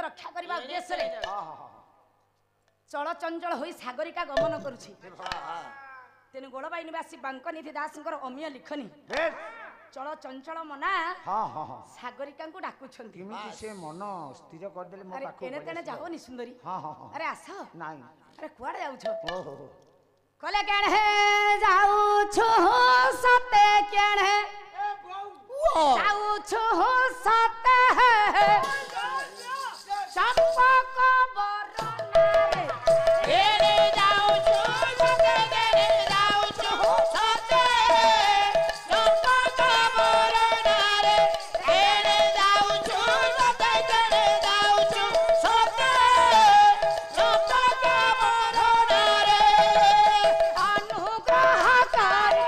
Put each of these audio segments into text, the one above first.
रक्षा करबा उद्देश्य रे चल चंचल होई सागरिका गमन करूछि तेन गोलबाई निवासी बांकनिधि दासंकर अमीय लिखनी चल चंचल मना सागरिका को डाकुछंती केमिति से मन स्थिर कर देले मो अरे पाखो केने तेने जाओ नि सुंदरी अरे आस नाही अरे कुआडे जाउ छ कले केने जाउ छु सते केने जाउ छु सते चंपक बरना रे केने जाउ छु सते केने जाउ छु सते चंपक बरना रे केने जाउ छु सते केने जाउ छु सते चंपक बरना रे अनुग्रह करे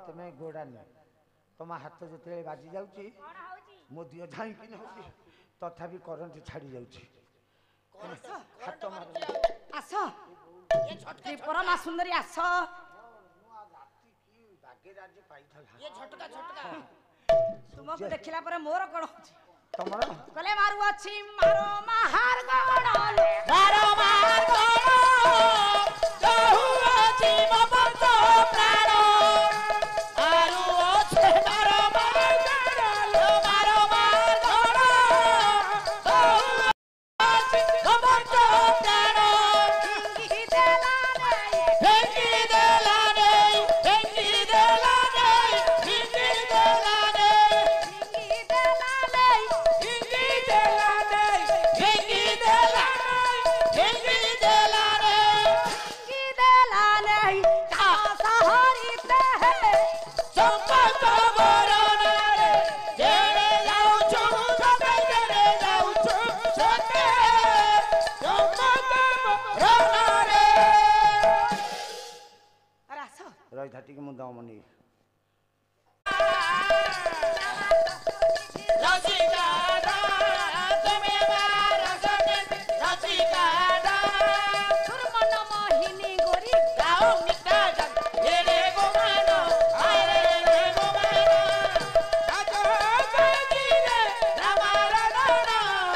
तुम्हें गोड़ा नहीं तुम हाथ जो बाजी जाऊँगी मो दिह झाई कि तथापि करंट छाड़ी जाऊँगी हाथ आस परमा सुंदरी आस तुमको देखला पर मोर कोन होची तमरा कले मारू अछि मारो महार गणल